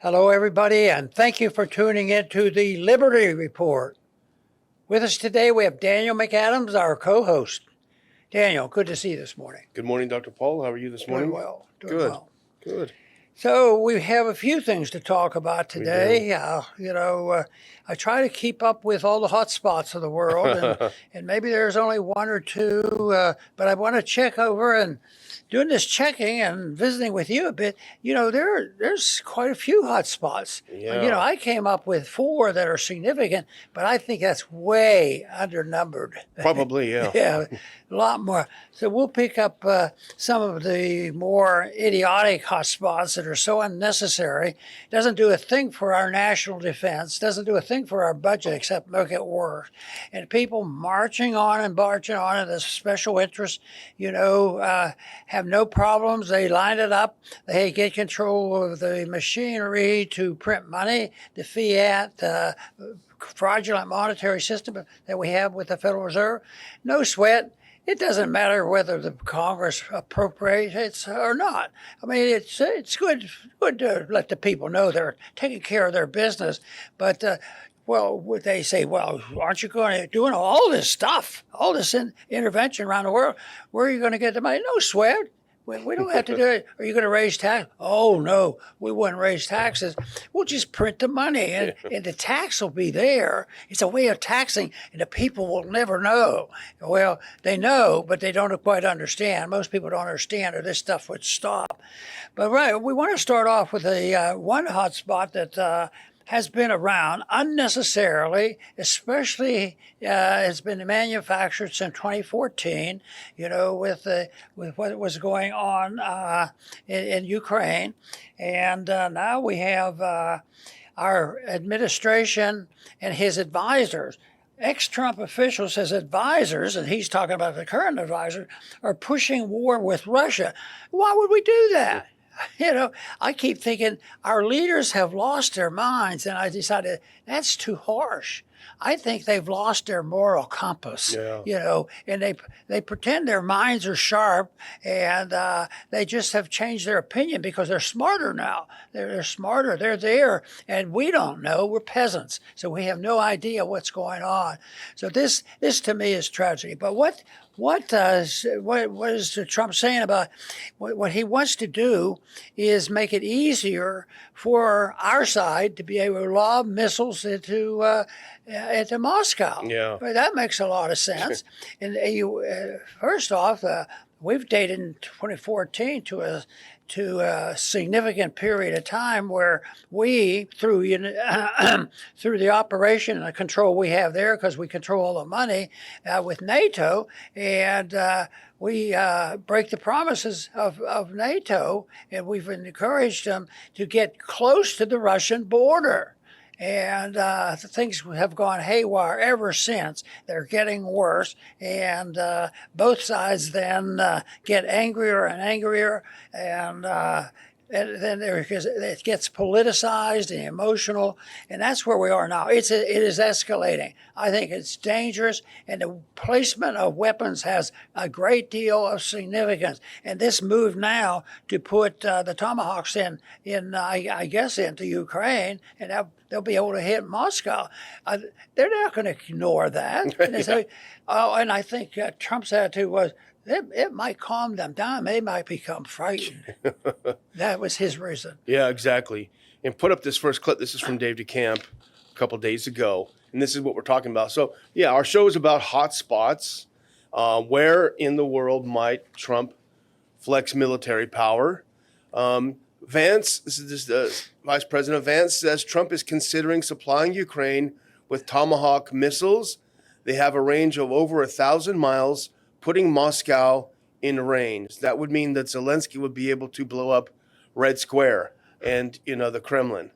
Hello, everybody, and thank you for tuning in to the Liberty Report. With us today, we have Daniel McAdams, our co-host. Daniel, good to see you this morning. Good morning, Dr. Paul. How are you this morning? Doing well. Good. Good. So we have a few things to talk about today. I try to keep up with all the hot spots of the world, and maybe there's only one or two, but I want to check over and doing this checking and visiting with you a bit. There's quite a few hot spots. Yeah. I came up with 4 that are significant, but I think that's way undernumbered. Probably, yeah. Yeah, a lot more. So we'll pick up some of the more idiotic hotspots that are so unnecessary. Doesn't do a thing for our national defense. Doesn't do a thing for our budget except make it worse. And people marching on and the special interests, have no problems. They line it up. They get control of the machinery to print money, the fiat, fraudulent monetary system that we have with the Federal Reserve. No sweat. It doesn't matter whether the Congress appropriates or not. I mean, it's good to let the people know they're taking care of their business. But, they say, well, aren't you going to doing all this stuff, all this intervention around the world? Where are you going to get the money? No sweat. We don't have to do it. Are you going to raise tax? Oh, no, we wouldn't raise taxes. We'll just print the money, and the tax will be there. It's a way of taxing, and the people will never know. Well, they know, but they don't quite understand. Most people don't understand, or this stuff would stop. But, we want to start off with one hot spot that has been around unnecessarily, especially it's been manufactured since 2014, with what was going on in Ukraine. And now we have our administration and his advisors. Ex-Trump officials, his advisors, and he's talking about the current advisors, are pushing war with Russia. Why would we do that? I keep thinking our leaders have lost their minds, and I decided that's too harsh. I think they've lost their moral compass, and they pretend their minds are sharp, and they just have changed their opinion because they're smarter now. They're smarter. They're there, and we don't know. We're peasants, so we have no idea what's going on. So this to me is tragedy. But what is Trump saying about what he wants to do is make it easier for our side to be able to lob missiles into Moscow. Yeah. But that makes a lot of sense. And first off, we've dated in 2014 to a significant period of time where we, through through the operation and the control we have there, because we control all the money with NATO, and we break the promises of NATO, and we've encouraged them to get close to the Russian border. And things have gone haywire ever since. They're getting worse, and both sides then get angrier and angrier, and then it gets politicized and emotional, and that's where we are now. It is escalating. I think it's dangerous, and the placement of weapons has a great deal of significance. And this move now to put the Tomahawks I guess, into Ukraine, and they'll be able to hit Moscow. They're not going to ignore that. And they say, and I think Trump's attitude was, it might calm them down. They might become frightened. That was his reason. Yeah, exactly. And put up this first clip. This is from Dave DeCamp a couple days ago. And this is what we're talking about. So, yeah, our show is about hot spots. Where in the world might Trump flex military power? Vance, Vice President Vance says Trump is considering supplying Ukraine with Tomahawk missiles. They have a range of over 1,000 miles, putting Moscow in range. That would mean that Zelensky would be able to blow up Red Square and, the Kremlin.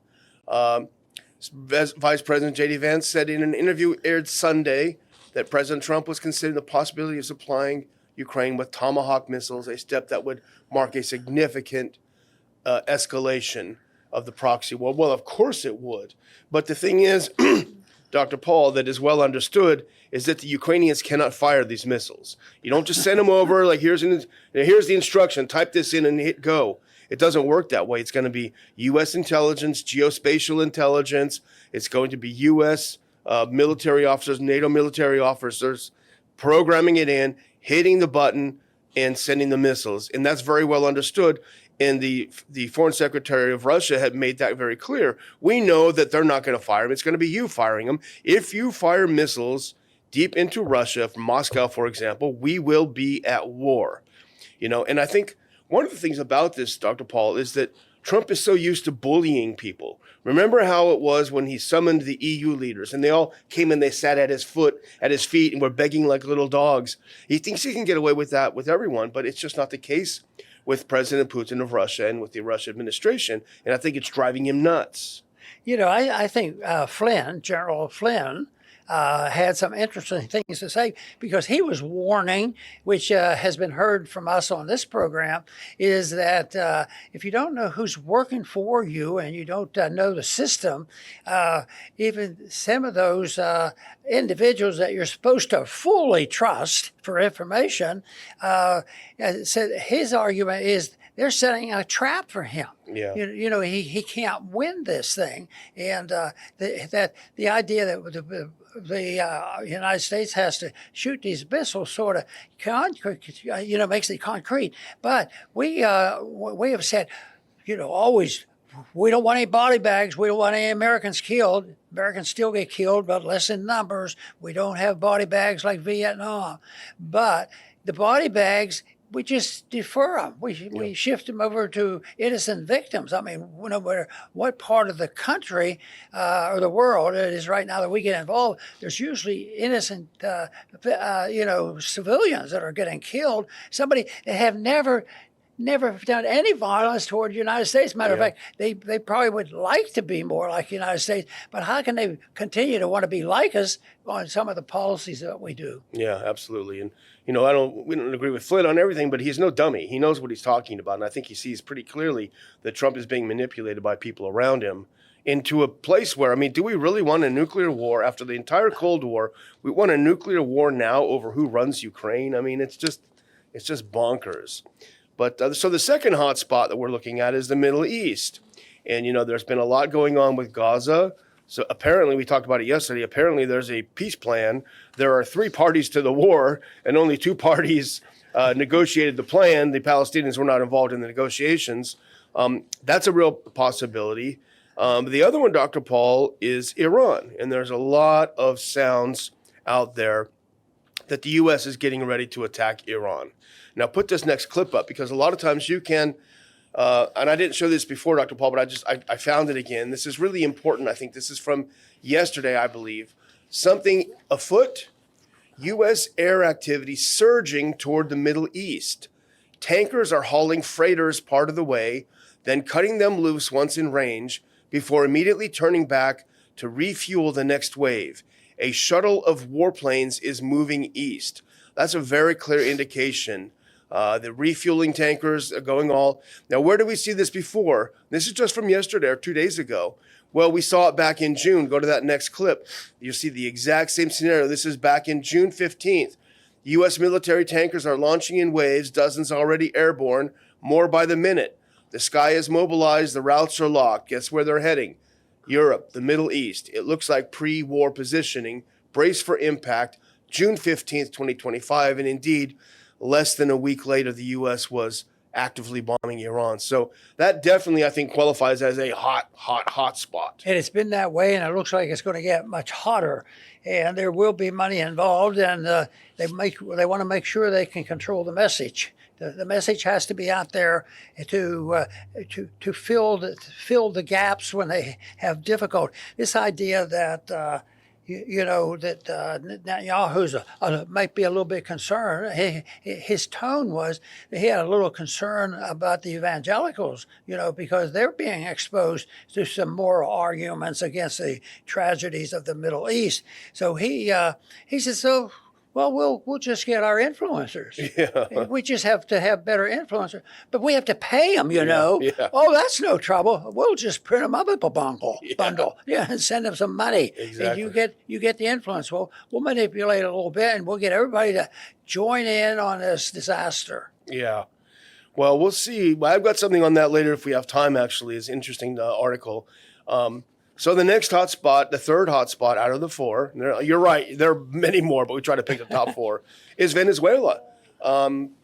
Vice President J.D. Vance said in an interview aired Sunday that President Trump was considering the possibility of supplying Ukraine with Tomahawk missiles, a step that would mark a significant escalation of the proxy war. Well, of course it would. But the thing is, Dr. Paul, that is well understood is that the Ukrainians cannot fire these missiles. You don't just send them over like here's the instruction, type this in and hit go. It doesn't work that way. It's going to be U.S. intelligence, geospatial intelligence. It's going to be U.S. Military officers, NATO military officers, programming it in, hitting the button, and sending the missiles. And that's very well understood. And the foreign secretary of Russia had made that very clear. We know that they're not going to fire them. It's going to be you firing them. If you fire missiles deep into Russia, from Moscow, for example, we will be at war. And I think one of the things about this, Dr. Paul, is that Trump is so used to bullying people. Remember how it was when he summoned the EU leaders and they all came and they sat at his feet and were begging like little dogs. He thinks he can get away with that with everyone, but it's just not the case with President Putin of Russia and with the Russian administration. And I think it's driving him nuts. I think General Flynn, had some interesting things to say, because he was warning, which has been heard from us on this program, is that if you don't know who's working for you and you don't know the system, even some of those individuals that you're supposed to fully trust for information, said his argument is they're setting a trap for him. Yeah. He can't win this thing, and the idea that the United States has to shoot these missiles sort of makes it concrete. But we have said, always, we don't want any body bags. We don't want any Americans killed. Americans still get killed, but less in numbers. We don't have body bags like Vietnam. But the body bags, we just defer them. We shift them over to innocent victims. I mean, no matter what part of the country or the world it is right now that we get involved, there's usually innocent, civilians that are getting killed. Somebody that have never done any violence toward the United States. Matter of fact, they probably would like to be more like the United States, but how can they continue to want to be like us on some of the policies that we do? Yeah, absolutely. And, we don't agree with Flynn on everything, but he's no dummy. He knows what he's talking about. And I think he sees pretty clearly that Trump is being manipulated by people around him into a place where, do we really want a nuclear war after the entire Cold War? We want a nuclear war now over who runs Ukraine. It's just bonkers. But so the second hot spot that we're looking at is the Middle East. And, there's been a lot going on with Gaza. So apparently, we talked about it yesterday, apparently there's a peace plan. There are 3 parties to the war, and only 2 parties negotiated the plan. The Palestinians were not involved in the negotiations. That's a real possibility. The other one, Dr. Paul, is Iran. And there's a lot of sounds out there that the U.S. is getting ready to attack Iran. Now, put this next clip up, because a lot of times you can, and I didn't show this before, Dr. Paul, but I found it again. This is really important. I think this is from yesterday, I believe. Something afoot, U.S. air activity surging toward the Middle East. Tankers are hauling freighters part of the way, then cutting them loose once in range, before immediately turning back to refuel the next wave. A shuttle of warplanes is moving east. That's a very clear indication. The refueling tankers are going all. Now, where did we see this before? This is just from yesterday or 2 days ago. Well, we saw it back in June. Go to that next clip. You'll see the exact same scenario. This is back in June 15th. U.S. military tankers are launching in waves, dozens already airborne, more by the minute. The sky is mobilized, the routes are locked. Guess where they're heading? Europe, the Middle East. It looks like pre-war positioning. Brace for impact. June 15th, 2025. And indeed, less than a week later, the U.S. was actively bombing Iran. So that definitely, I think, qualifies as a hot spot. And it's been that way, and it looks like it's going to get much hotter. And there will be money involved, and they want to make sure they can control the message. The message has to be out there to fill the gaps when they have difficulty. This idea that that Netanyahu's might be a little bit concerned. His tone was that he had a little concern about the evangelicals, because they're being exposed to some moral arguments against the tragedies of the Middle East. So he says, so. Well, we'll just get our influencers. Yeah. We just have to have better influencers. But we have to pay them, Yeah. Oh, that's no trouble. We'll just print them up a bundle. And send them some money. Exactly. And you get the influence. Well, we'll manipulate it a little bit, and we'll get everybody to join in on this disaster. Yeah. Well, we'll see. I've got something on that later if we have time, actually. It's an interesting article. So the next hotspot, the third hotspot out of the four, you're right, there are many more, but we try to pick the top four, is Venezuela.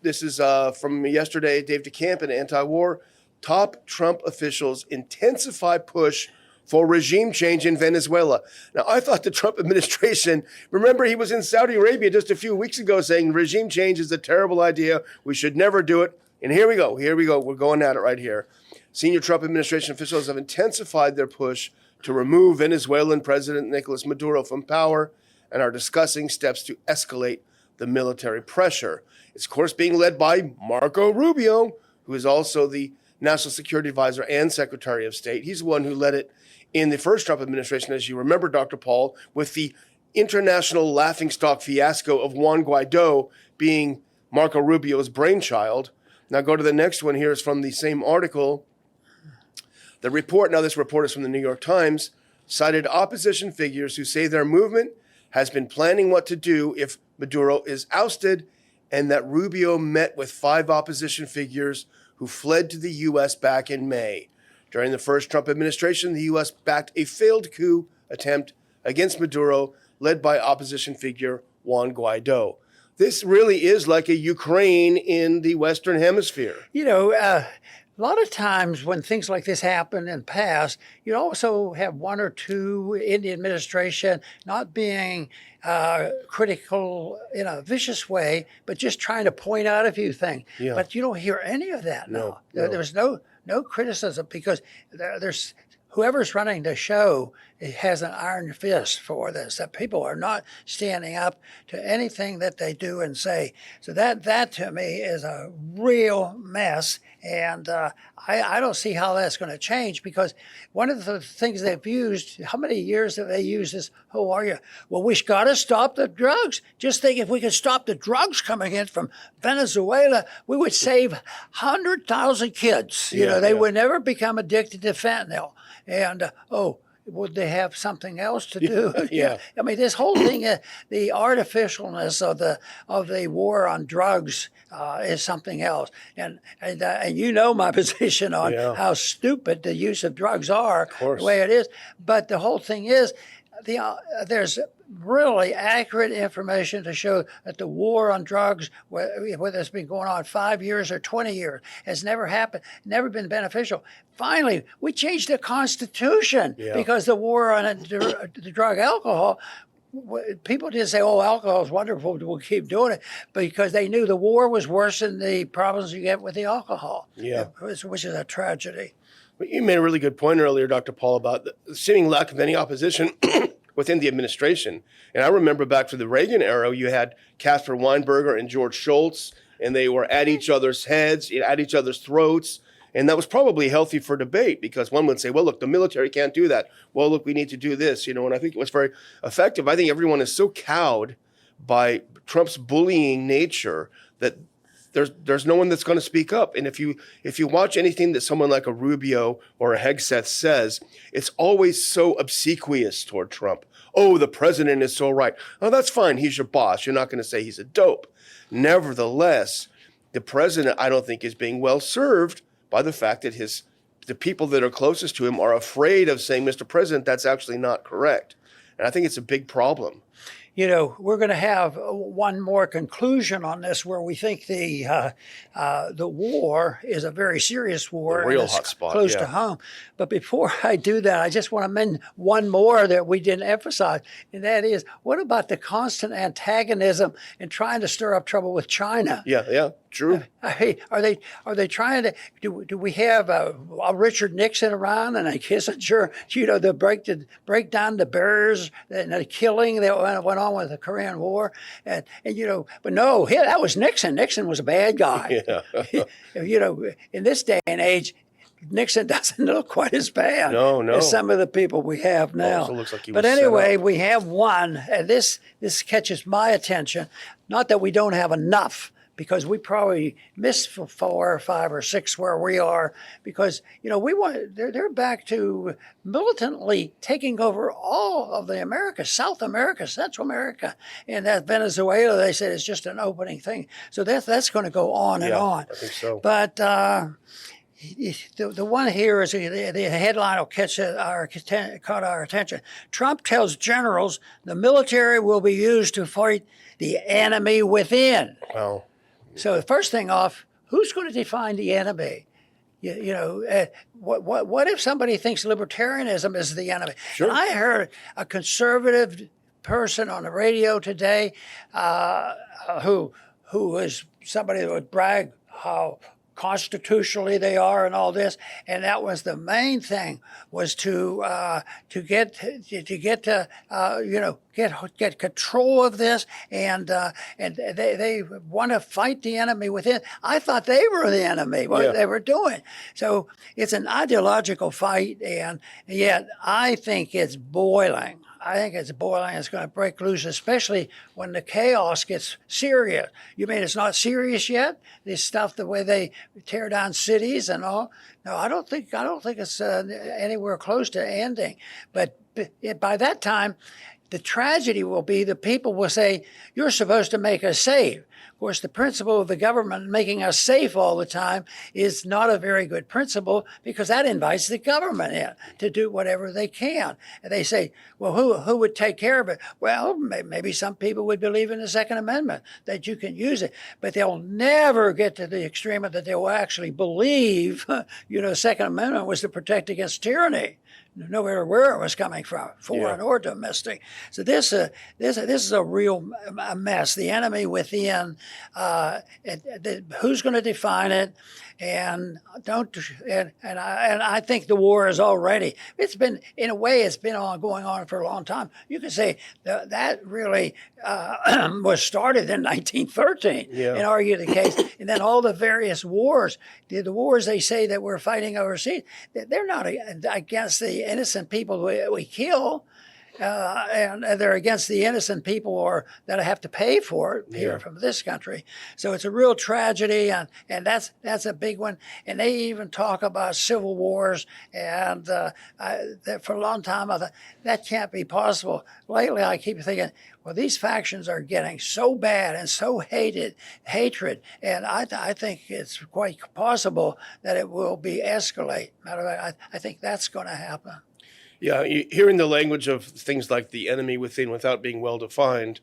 This is from yesterday, Dave DeCamp in Anti-War. Top Trump officials intensify push for regime change in Venezuela. Now, I thought the Trump administration, remember he was in Saudi Arabia just a few weeks ago saying regime change is a terrible idea. We should never do it. And here we go. We're going at it right here. Senior Trump administration officials have intensified their push to remove Venezuelan President Nicolas Maduro from power and are discussing steps to escalate the military pressure. It's, of course, being led by Marco Rubio, who is also the National Security Advisor and Secretary of State. He's the one who led it in the first Trump administration, as you remember, Dr. Paul, with the international laughingstock fiasco of Juan Guaido being Marco Rubio's brainchild. Now go to the next one here. Is from the same article. The report, now this report is from the New York Times, cited opposition figures who say their movement has been planning what to do if Maduro is ousted, and that Rubio met with 5 opposition figures who fled to the U.S. back in May. During the first Trump administration, the U.S. backed a failed coup attempt against Maduro, led by opposition figure Juan Guaido. This really is like a Ukraine in the Western Hemisphere. You know, a lot of times when things like this happen in the past, you also have one or two in the administration not being critical in a vicious way, but just trying to point out a few things. Yeah. But you don't hear any of that now. No. There's no criticism because there's whoever's running the show has an iron fist for this, that people are not standing up to anything that they do and say. So that to me is a real mess. And I don't see how that's going to change, because one of the things they've used, how many years have they used this whole argument? Well, we've got to stop the drugs. Just think, if we could stop the drugs coming in from Venezuela, we would save 100,000 kids. They would never become addicted to fentanyl. And, would they have something else to do? Yeah. I mean, this whole thing, the artificialness of the war on drugs is something else. And you know my position on how stupid the use of drugs are, the way it is. But the whole thing is, there's really accurate information to show that the war on drugs, whether it's been going on 5 years or 20 years, has never happened, never been beneficial. Finally, we changed the Constitution because the war on the drug alcohol, people didn't say, oh, alcohol is wonderful, we'll keep doing it, because they knew the war was worse than the problems you get with the alcohol, which is a tragedy. You made a really good point earlier, Dr. Paul, about the seeming lack of any opposition within the administration. And I remember back to the Reagan era, you had Caspar Weinberger and George Shultz, and they were at each other's heads, at each other's throats. And that was probably healthy for debate, because one would say, well, look, the military can't do that. Well, look, we need to do this, and I think it was very effective. I think everyone is so cowed by Trump's bullying nature that there's no one that's going to speak up. And if you watch anything that someone like a Rubio or a Hegseth says, it's always so obsequious toward Trump. Oh, the president is so right. Oh, that's fine. He's your boss. You're not going to say he's a dope. Nevertheless, the president, I don't think, is being well served by the fact that the people that are closest to him are afraid of saying, Mr. President, that's actually not correct. And I think it's a big problem. We're going to have one more conclusion on this, where we think the war is a very serious war, a real and it's hotspot, close to home. But before I do that, I just want to mention one more that we didn't emphasize, and that is, what about the constant antagonism and trying to stir up trouble with China? Yeah, true. Hey, are they trying to do we have a Richard Nixon around and a Kissinger, to break down the barriers and the killing that went on with the Korean War, and but no, that was Nixon. Nixon was a bad guy. In this day and age, Nixon doesn't look quite as bad as some of the people we have now. Also looks like he was but anyway, set up. we have one, and this catches my attention. Not that we don't have enough, because we probably missed 4 or 5 or 6 where we are, because they're back to militantly taking over all of the Americas, South America, Central America, and that Venezuela, they said, is just an opening thing. So that's going to go on and on. I think so. But the one here is the headline will caught our attention. Trump tells generals the military will be used to fight the enemy within. Wow. So the first thing off, who's going to define the enemy? What if somebody thinks libertarianism is the enemy? Sure. And I heard a conservative person on the radio today who is somebody that would brag how constitutionally they are and all this, and that was the main thing, was to get control of this, and they want to fight the enemy within. I thought they were the enemy, what they were doing. So it's an ideological fight, and yet I think it's boiling. It's boiling. It's going to break loose, especially when the chaos gets serious. You mean it's not serious yet? This stuff, the way they tear down cities and all. No, I don't think it's anywhere close to ending. But by that time, the tragedy will be the people will say, "You're supposed to make us safe." Of course, the principle of the government making us safe all the time is not a very good principle, because that invites the government in to do whatever they can. And they say, well, who would take care of it? Well, maybe some people would believe in the Second Amendment, that you can use it, but they'll never get to the extreme that they will actually believe, Second Amendment was to protect against tyranny. No matter where it was coming from, foreign or domestic. So this is a real mess. The enemy within. Who's going to define it? And I think the war is already. It's been, in a way, it's been going on for a long time. You could say that really was started in 1913, and argue the case. And then all the various wars, the wars they say that we're fighting overseas, they're not against the innocent people we kill. And they're against the innocent people that have to pay for it here from this country. So it's a real tragedy, and that's a big one. And they even talk about civil wars, and for a long time I thought that can't be possible. Lately I keep thinking, well, these factions are getting so bad and so hatred, and I think it's quite possible that it will be escalate. Matter of fact, I think that's going to happen. Yeah, hearing the language of things like the enemy within without being well defined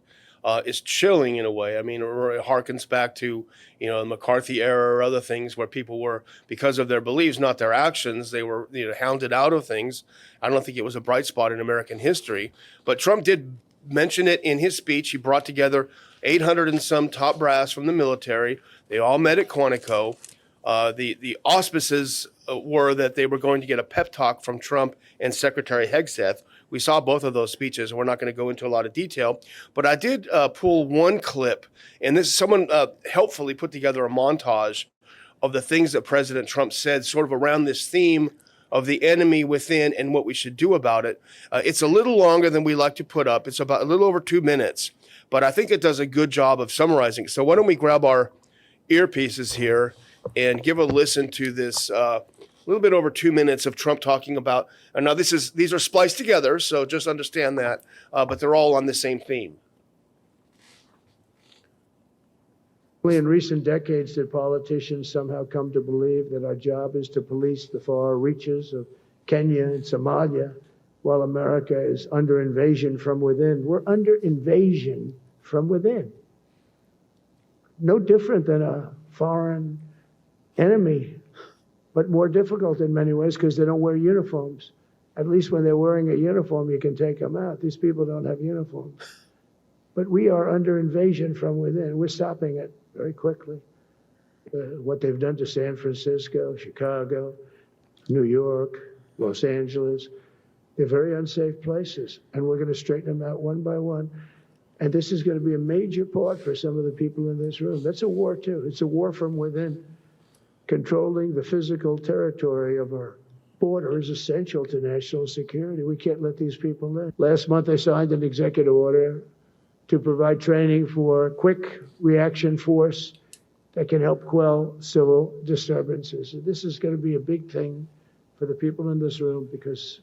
is chilling in a way. I mean, it harkens back to, the McCarthy era or other things where people were, because of their beliefs, not their actions, they were hounded out of things. I don't think it was a bright spot in American history, but Trump did mention it in his speech. He brought together 800 and some top brass from the military. They all met at Quantico. The auspices were that they were going to get a pep talk from Trump and Secretary Hegseth. We saw both of those speeches, and we're not going to go into a lot of detail. But I did pull one clip, and this someone helpfully put together a montage of the things that President Trump said sort of around this theme of the enemy within and what we should do about it. It's a little longer than we like to put up. It's about a little over 2 minutes, but I think it does a good job of summarizing. So why don't we grab our earpieces here and give a listen to this a little bit over 2 minutes of Trump talking about, and now these are spliced together, so just understand that, but they're all on the same theme. In recent decades, did politicians somehow come to believe that our job is to police the far reaches of Kenya and Somalia while America is under invasion from within? We're under invasion from within. No different than a foreign enemy, but more difficult in many ways because they don't wear uniforms. At least when they're wearing a uniform, you can take them out. These people don't have uniforms. But we are under invasion from within. We're stopping it very quickly. What they've done to San Francisco, Chicago, New York, Los Angeles, they're very unsafe places. And we're going to straighten them out one by one. And this is going to be a major part for some of the people in this room. That's a war, too. It's a war from within. Controlling the physical territory of our border is essential to national security. We can't let these people in. Last month, I signed an executive order to provide training for quick reaction force that can help quell civil disturbances. This is going to be a big thing for the people in this room because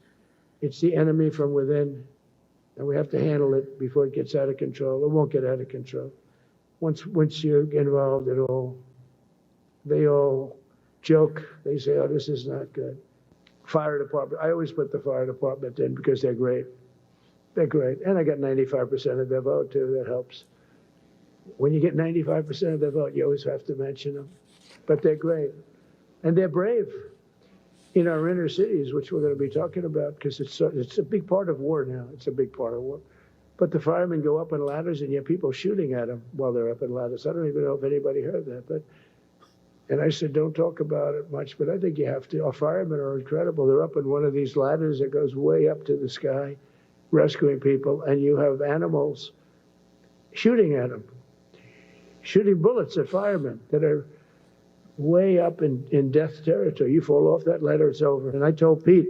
it's the enemy from within, and we have to handle it before it gets out of control. It won't get out of control. Once you're involved at all, they all joke. They say, oh, this is not good. Fire department. I always put the fire department in because they're great. They're great. And I got 95% of their vote, too. That helps. When you get 95% of their vote, you always have to mention them. But they're great. And they're brave in our inner cities, which we're going to be talking about, because it's a big part of war now. It's a big part of war. But the firemen go up in ladders, and you have people shooting at them while they're up in ladders. I don't even know if anybody heard that. And I said, don't talk about it much, but I think you have to. Our firemen are incredible. They're up in one of these ladders that goes way up to the sky, rescuing people, and you have animals shooting at them, shooting bullets at firemen that are way up in death territory. You fall off that ladder, it's over. And I told Pete,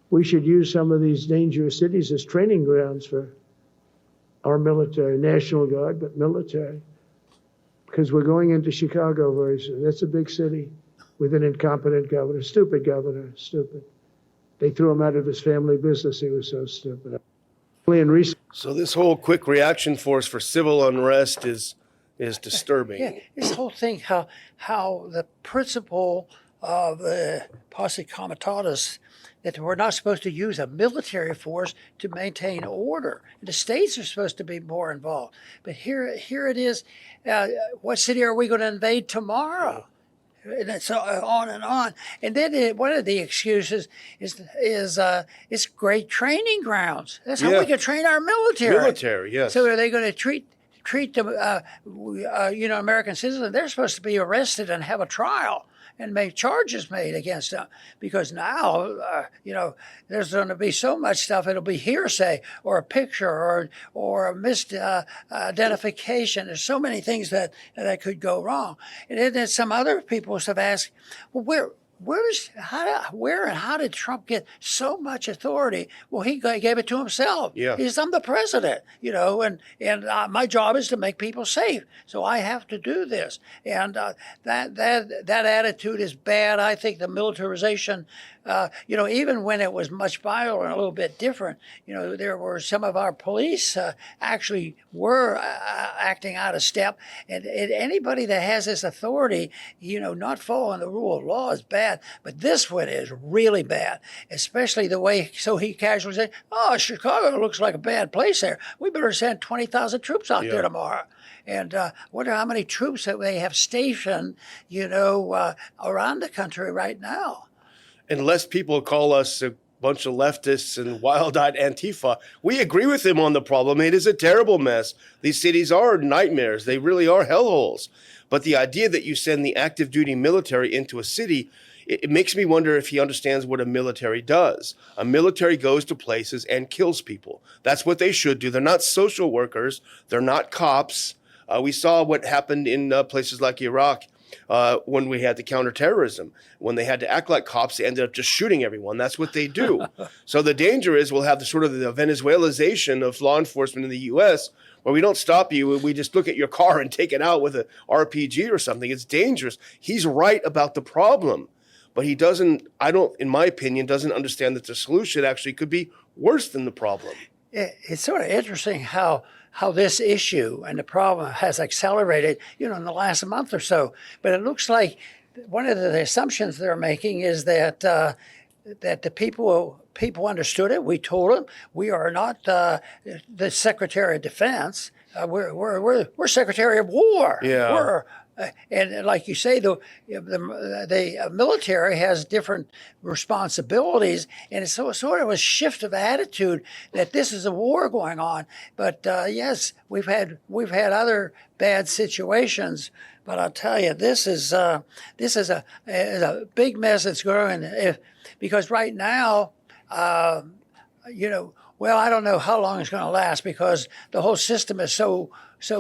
we should use some of these dangerous cities as training grounds for our military, National Guard, but military. Because we're going into Chicago very soon. That's a big city with an incompetent governor, stupid. They threw him out of his family business. He was so stupid. So this whole quick reaction force for civil unrest is disturbing. Yeah, this whole thing, how the principle of the posse comitatus, that we're not supposed to use a military force to maintain order. The states are supposed to be more involved. But here it is. What city are we going to invade tomorrow? And it's on and on. And then one of the excuses is great training grounds. That's how we can train our military. Military, yes. So are they going to treat them, American citizens? They're supposed to be arrested and have a trial and make charges made against them, because now, there's going to be so much stuff. It'll be hearsay or a picture or a missed identification. There's so many things that could go wrong. And then some other people have asked, well, where and how did Trump get so much authority? Well, he gave it to himself. Yeah. I'm the president, and my job is to make people safe. So I have to do this. And that attitude is bad. I think the militarization, even when it was much milder and a little bit different, there were some of our police actually were acting out of step. And anybody that has this authority, not following the rule of law is bad. But this one is really bad, especially the way, so he casually said, oh, Chicago looks like a bad place there. We better send 20,000 troops out there tomorrow. And wonder how many troops that they have stationed, around the country right now. Unless people call us a bunch of leftists and wild-eyed Antifa, we agree with him on the problem. It is a terrible mess. These cities are nightmares. They really are hellholes. But the idea that you send the active duty military into a city, it makes me wonder if he understands what a military does. A military goes to places and kills people. That's what they should do. They're not social workers. They're not cops. We saw what happened in places like Iraq when we had the counterterrorism. When they had to act like cops, they ended up just shooting everyone. That's what they do. So the danger is we'll have the Venezuelization of law enforcement in the U.S., where we don't stop you, we just look at your car and take it out with an RPG or something. It's dangerous. He's right about the problem. But he in my opinion, doesn't understand that the solution actually could be worse than the problem. It's sort of interesting how this issue and the problem has accelerated, in the last month or so. But it looks like one of the assumptions they're making is that the people understood it. We told them we are not the Secretary of Defense. We're Secretary of War. Yeah. And like you say, the military has different responsibilities, and it's sort of a shift of attitude that this is a war going on. But yes, we've had other bad situations. But I'll tell you, this is a big mess that's growing. Because right now, well, I don't know how long it's going to last because the whole system is so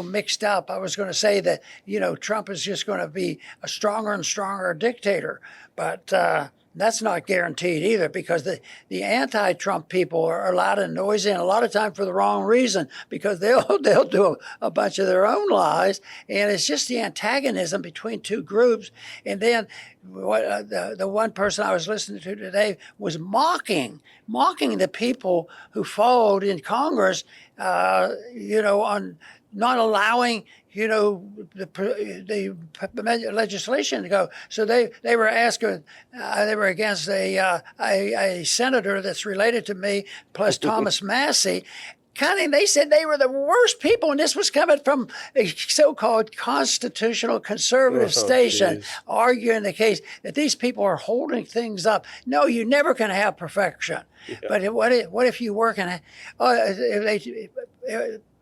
mixed up. I was going to say that, Trump is just going to be a stronger and stronger dictator. But That's not guaranteed either, because the anti-Trump people are loud and noisy, and a lot of time for the wrong reason, because they'll do a bunch of their own lies, and it's just the antagonism between two groups. And then what the one person I was listening to today was mocking the people who followed in Congress, on not allowing the legislation to go. So they were asking, they were against a senator that's related to me, plus Thomas Massey. They said they were the worst people, and this was coming from a so-called constitutional conservative station, arguing the case that these people are holding things up. No, you're never going to have perfection. Yeah. But what if you work in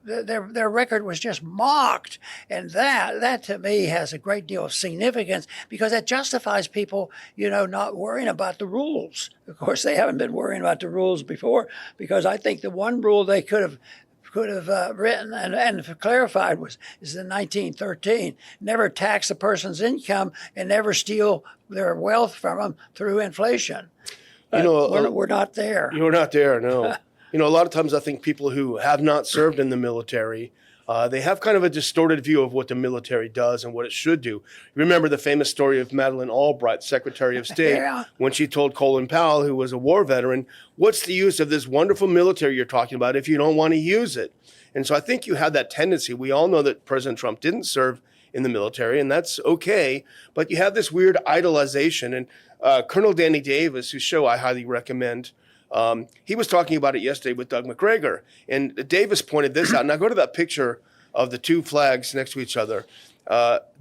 their record was just mocked, and that to me has a great deal of significance, because that justifies people, not worrying about the rules. Of course, they haven't been worrying about the rules before, because I think the one rule they could have written and clarified is in 1913: never tax a person's income and never steal their wealth from them through inflation. We're not there. You're not there, no. A lot of times I think people who have not served in the military, they have kind of a distorted view of what the military does and what it should do. Remember the famous story of Madeleine Albright, Secretary of State, when she told Colin Powell, who was a war veteran, what's the use of this wonderful military you're talking about if you don't want to use it? And so I think you have that tendency. We all know that President Trump didn't serve in the military, and that's okay, but you have this weird idolization. And Colonel Danny Davis, whose show I highly recommend, he was talking about it yesterday with Doug McGregor, and Davis pointed this out. Now go to that picture of the two flags next to each other.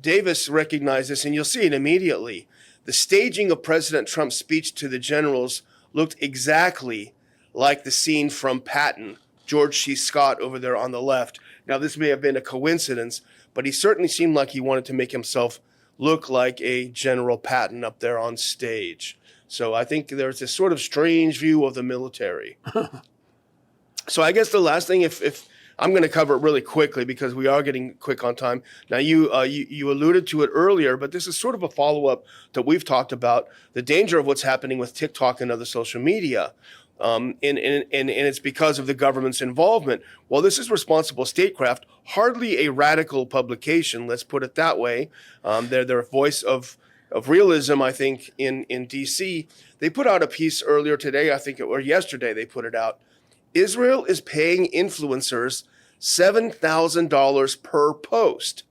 Davis recognized this, and you'll see it immediately. The staging of President Trump's speech to the generals looked exactly like the scene from Patton, George C. Scott over there on the left. Now this may have been a coincidence, but he certainly seemed like he wanted to make himself look like a General Patton up there on stage. So I think there's this sort of strange view of the military. So I guess the last thing, if I'm going to cover it really quickly because we are getting quick on time. Now you alluded to it earlier, but this is sort of a follow-up that we've talked about, the danger of what's happening with TikTok and other social media. And it's because of the government's involvement. Well, this is Responsible Statecraft, hardly a radical publication, let's put it that way. They're a voice of realism, I think, in D.C. They put out a piece earlier today, or yesterday they put it out. Israel is paying influencers $7,000 per post.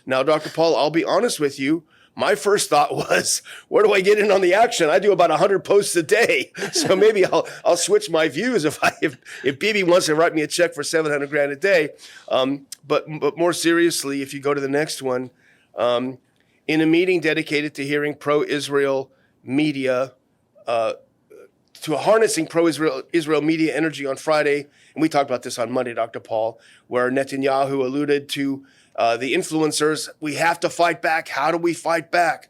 Now, Dr. Paul, I'll be honest with you. My first thought was, where do I get in on the action? I do about 100 posts a day, so maybe I'll switch my views if Bibi wants to write me a check for $700,000 a day. But more seriously, if you go to the next one, in a meeting dedicated to hearing pro-Israel media, to harnessing pro-Israel media energy on Friday, and we talked about this on Monday, Dr. Paul, where Netanyahu alluded to the influencers. We have to fight back. How do we fight back?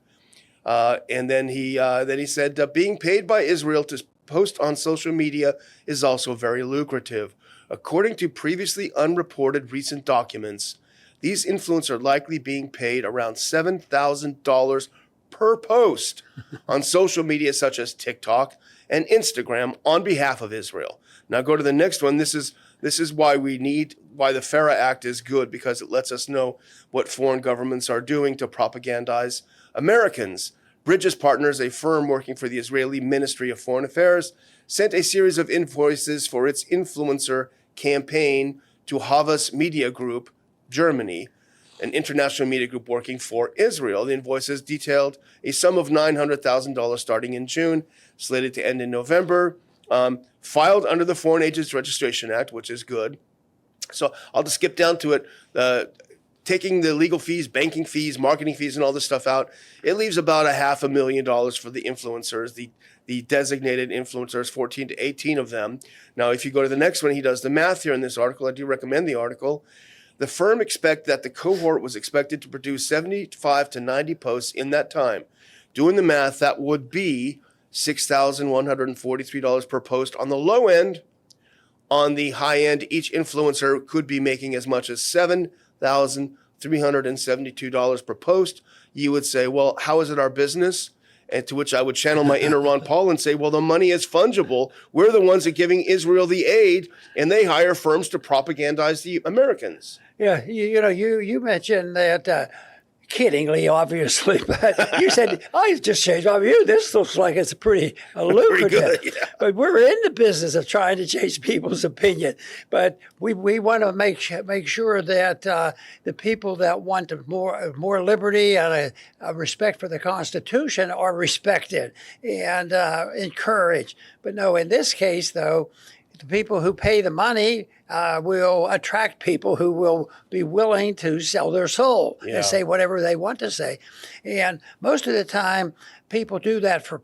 And then he said, being paid by Israel to post on social media is also very lucrative. According to previously unreported recent documents, these influencers are likely being paid around $7,000 per post on social media such as TikTok and Instagram on behalf of Israel. Now go to the next one. This is why the FARA Act is good, because it lets us know what foreign governments are doing to propagandize Americans. Bridges Partners, a firm working for the Israeli Ministry of Foreign Affairs, sent a series of invoices for its influencer campaign to Havas Media Group, Germany, an international media group working for Israel. The invoices detailed a sum of $900,000 starting in June, slated to end in November, filed under the Foreign Agents Registration Act, which is good. So I'll just skip down to it. Taking the legal fees, banking fees, marketing fees, and all this stuff out, it leaves about $500,000 for the influencers, the designated influencers, 14 to 18 of them. Now, if you go to the next one, he does the math here in this article. I do recommend the article. The firm expect that the cohort was expected to produce 75 to 90 posts in that time. Doing the math, that would be $6,143 per post on the low end. On the high end, each influencer could be making as much as $7,372 per post. You would say, well, how is it our business? And to which I would channel my inner Ron Paul and say, well, the money is fungible. We're the ones that giving Israel the aid, and they hire firms to propagandize the Americans. Yeah, you mentioned that kiddingly, obviously, but you said, I just changed my view. This looks like it's pretty lucrative. good, yeah. But we're in the business of trying to change people's opinion. But we want to make sure that the people that want more liberty and a respect for the Constitution are respected and encouraged. But no, in this case, though, the people who pay the money will attract people who will be willing to sell their soul and say whatever they want to say. And most of the time, people do that for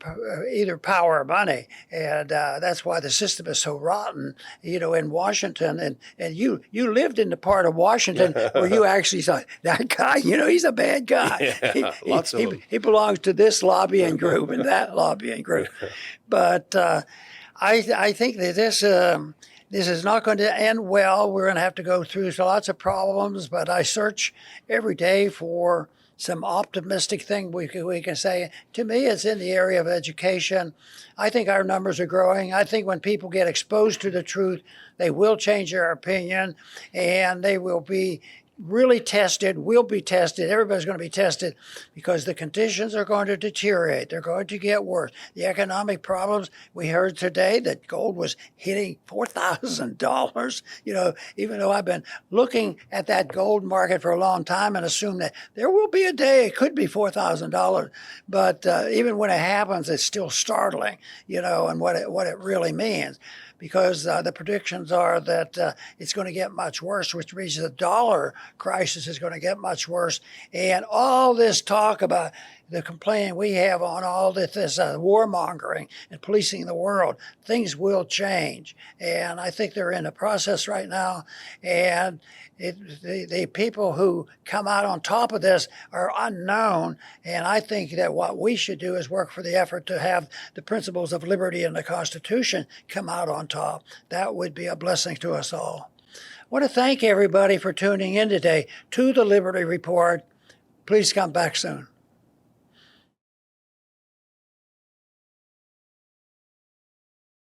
either power or money. And that's why the system is so rotten, in Washington. And you lived in the part of Washington where you actually thought, that guy, he's a bad guy. Yeah, lots of them. He belongs to this lobbying group and that lobbying group. But I think that this is not going to end well. We're going to have to go through lots of problems, but I search every day for some optimistic thing we can say. To me, it's in the area of education. I think our numbers are growing. I think when people get exposed to the truth, they will change their opinion, and they will be really tested, will be tested. Everybody's going to be tested because the conditions are going to deteriorate. They're going to get worse. The economic problems, we heard today that gold was hitting $4,000. Even though I've been looking at that gold market for a long time and assume that there will be a day it could be $4,000. But even when it happens, it's still startling, and what it really means. Because the predictions are that it's going to get much worse, which means the dollar crisis is going to get much worse. And all this talk about the complaining we have on all this warmongering and policing the world, things will change. And I think they're in the process right now. And the people who come out on top of this are unknown. And I think that what we should do is work for the effort to have the principles of liberty in the Constitution come out on top. That would be a blessing to us all. I want to thank everybody for tuning in today to the Liberty Report. Please come back soon.